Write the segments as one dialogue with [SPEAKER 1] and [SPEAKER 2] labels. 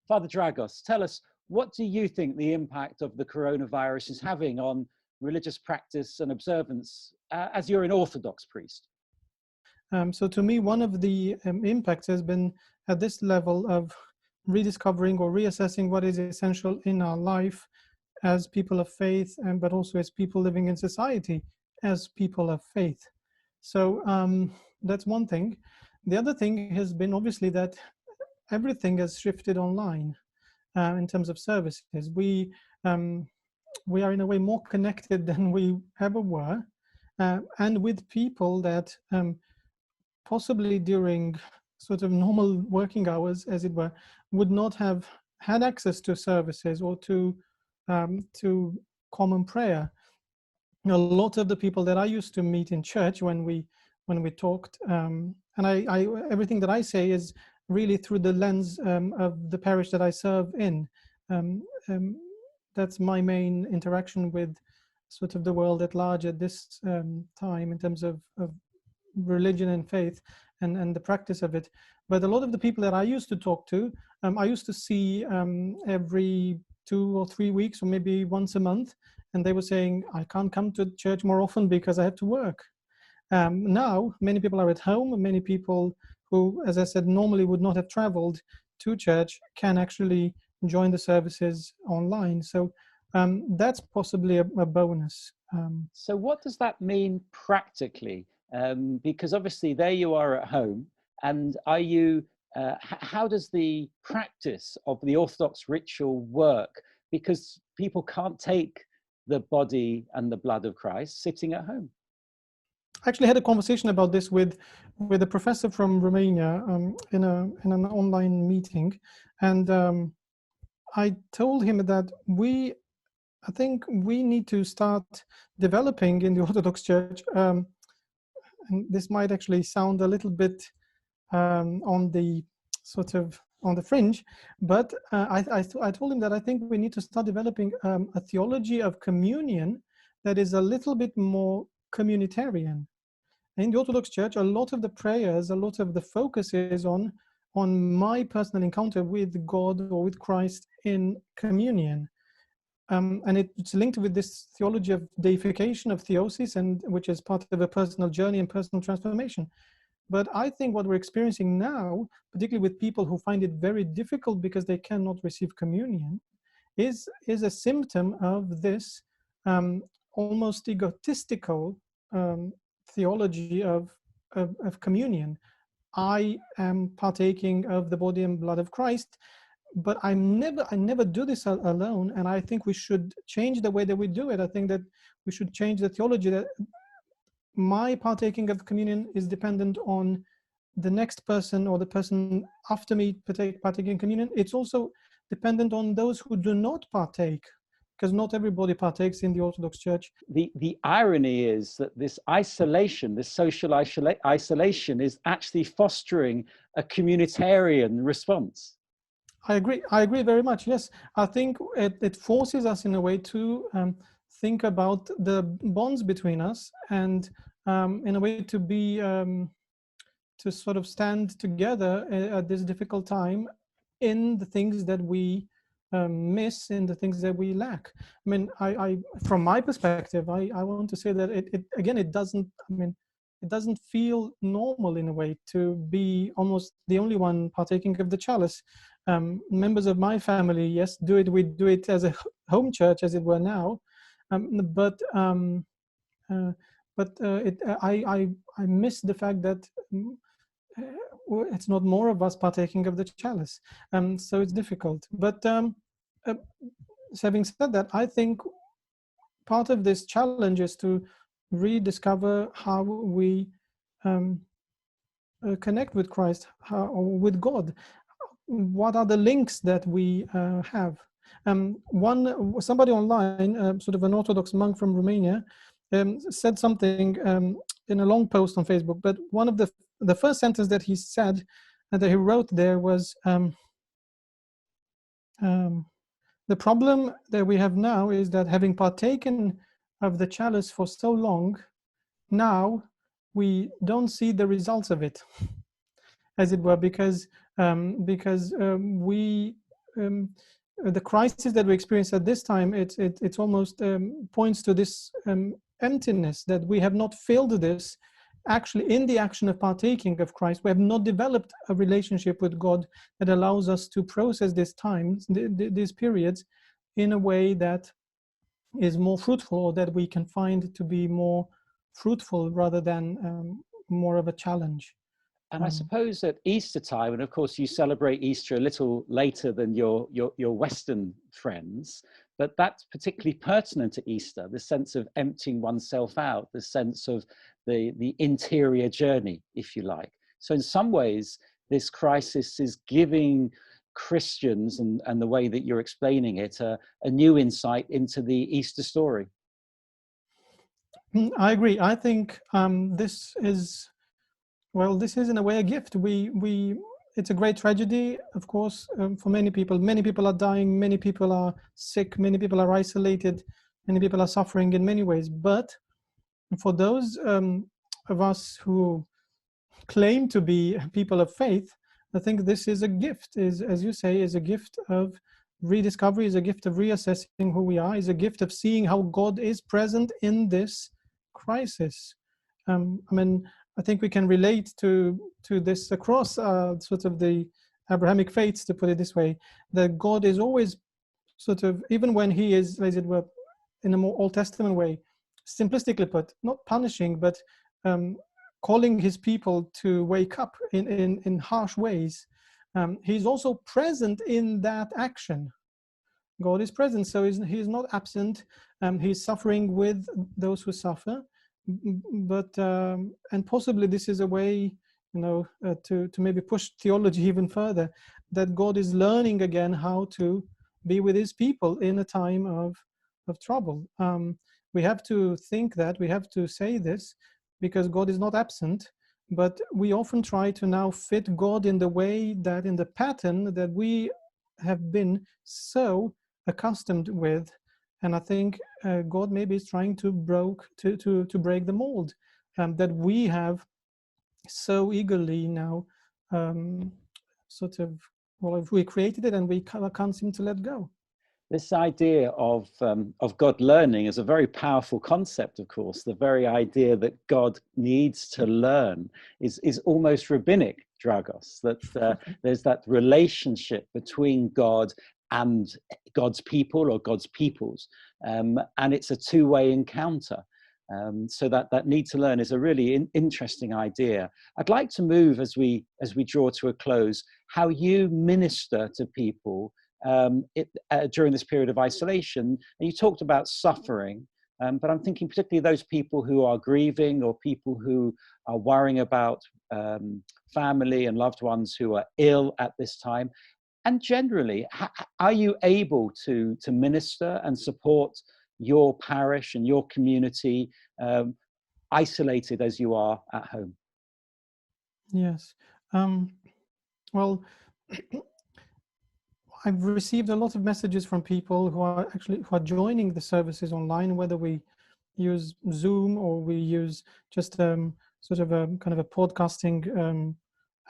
[SPEAKER 1] Father Dragos, tell us, what do you think the impact of the coronavirus is having on religious practice and observance as you're an Orthodox priest?
[SPEAKER 2] So to me, one of the impacts has been at this level of rediscovering or reassessing what is essential in our life as people of faith, but also as people living in society as people of faith. So that's one thing. The other thing has been obviously that everything has shifted online in terms of services. We are in a way more connected than we ever were, and with people that possibly during sort of normal working hours, as it were, would not have had access to services or to common prayer. A lot of the people that I used to meet in church when we talked, and I everything that I say is really through the lens of the parish that I serve in. That's my main interaction with sort of the world at large at this time in terms of religion and faith and the practice of it. But a lot of the people that I used to talk to, I used to see every 2 or 3 weeks or maybe once a month, and they were saying, I can't come to church more often because I have to work. Now, many people are at home, and many people who, as I said, normally would not have traveled to church can actually join the services online. So that's possibly a bonus.
[SPEAKER 1] So what does that mean practically? Because obviously there you are at home, and are you, how does the practice of the Orthodox ritual work? Because people can't take the body and the blood of Christ sitting at home.
[SPEAKER 2] I actually had a conversation about this with a professor from Romania in an online meeting, and I told him that I think we need to start developing in the Orthodox Church, and this might actually sound a little bit on the sort of on the fringe, but I told him that I think we need to start developing a theology of communion that is a little bit more communitarian. In the Orthodox Church, a lot of the prayers, a lot of the focus is on my personal encounter with God or with Christ in communion. And it's linked with this theology of deification, of theosis, and which is part of a personal journey and personal transformation. But I think what we're experiencing now, particularly with people who find it very difficult because they cannot receive communion, is a symptom of this almost egotistical theology of communion. I am partaking of the body and blood of Christ, but I never do this alone, and I think we should change the way that we do it. I think that we should change the theology that my partaking of communion is dependent on the next person or the person after me partaking in communion. It's also dependent on those who do not partake, because not everybody partakes in the Orthodox Church.
[SPEAKER 1] The irony is that this isolation, this social isolation, is actually fostering a communitarian response.
[SPEAKER 2] I agree very much. Yes, I think it forces us in a way to think about the bonds between us, and in a way to be to sort of stand together at this difficult time in the things that we miss, in the things that we lack. I mean, I from my perspective, I want to say that it doesn't feel normal in a way to be almost the only one partaking of the chalice. Members of my family, yes, we do it as a home church, as it were now, but I miss the fact that it's not more of us partaking of the chalice, so it's difficult. But having said that, I think part of this challenge is to rediscover how we connect with Christ, or with God. What are the links that we have? Somebody online, sort of an Orthodox monk from Romania, said something in a long post on Facebook. But one of the first sentence that he said, that he wrote there, was the problem that we have now is that having partaken of the chalice for so long, now we don't see the results of it, as it were, because we the crisis that we experience at this time, it's almost points to this emptiness, that we have not filled this actually in the action of partaking of Christ. We have not developed a relationship with God that allows us to process these times, these periods, in a way that is more fruitful, or that we can find to be more fruitful rather than more of a challenge.
[SPEAKER 1] And I suppose at Easter time, and of course you celebrate Easter a little later than your Western friends, but that's particularly pertinent to Easter, the sense of emptying oneself out, the sense of the interior journey, if you like. So in some ways, this crisis is giving Christians, and the way that you're explaining it, a new insight into the Easter story.
[SPEAKER 2] I agree. I think this is in a way a gift. It's a great tragedy, of course, for many people. Many people are dying, many people are sick, many people are isolated, many people are suffering in many ways. But for those of us who claim to be people of faith, I think this is a gift, as you say, is a gift of rediscovery, is a gift of reassessing who we are, is a gift of seeing how God is present in this crisis. I think we can relate to this across sort of the Abrahamic faiths, to put it this way, that God is always sort of, even when he is, as it were, in a more Old Testament way, simplistically put, not punishing, but calling his people to wake up in harsh ways. He's also present in that action. God is present, so he's not absent. He's suffering with those who suffer. But and possibly this is a way, to maybe push theology even further, that God is learning again how to be with his people in a time of trouble. We have to think that, we have to say this, because God is not absent, but we often try to now fit God in the way that, in the pattern that we have been so accustomed with. And I think God maybe is trying to break the mold that we have so eagerly now we created it, and we can't seem to let go.
[SPEAKER 1] This idea of God learning is a very powerful concept, of course. The very idea that God needs to learn is almost rabbinic, Dragos, that there's that relationship between God and God's people, or God's peoples, and it's a two-way encounter. So that need to learn is a really interesting idea. I'd like to move, as we draw to a close, how you minister to people during this period of isolation. And you talked about suffering, but I'm thinking particularly those people who are grieving, or people who are worrying about family and loved ones who are ill at this time. And generally, are you able to minister and support your parish and your community, isolated as you are at home?
[SPEAKER 2] Yes. Well, I've received a lot of messages from people who are joining the services online, whether we use Zoom or we use just sort of a kind of a podcasting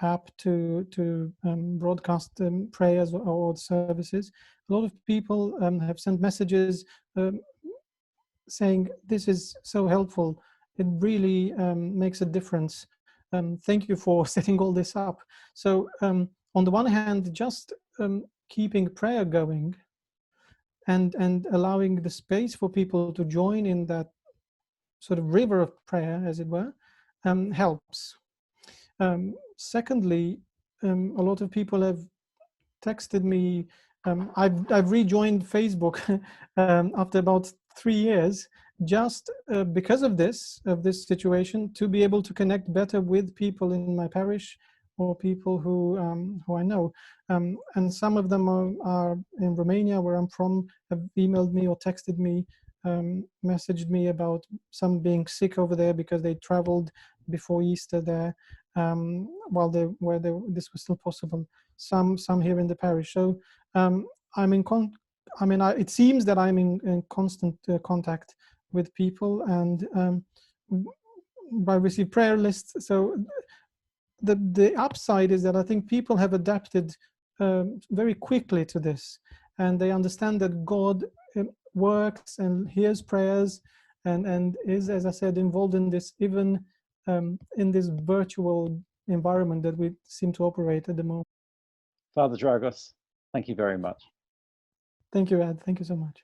[SPEAKER 2] app to broadcast prayers or services. A lot of people have sent messages saying, this is so helpful, it really makes a difference, thank you for setting all this up. So on the one hand, just keeping prayer going and allowing the space for people to join in that sort of river of prayer, as it were, helps. Secondly, a lot of people have texted me. I've rejoined Facebook after about 3 years, just because of this situation, to be able to connect better with people in my parish, or people who I know, and some of them are in Romania, where I'm from, have emailed me or texted me, messaged me about some being sick over there because they traveled before Easter there, this was still possible. Some here in the parish. So it seems that I'm in constant contact with people, and I receive prayer lists. So the upside is that I think people have adapted very quickly to this, and they understand that God works and hears prayers, and is, as I said, involved in this, even in this virtual environment that we seem to operate at the moment.
[SPEAKER 1] Father Dragos, thank you very much.
[SPEAKER 2] Thank you, Ed. Thank you so much.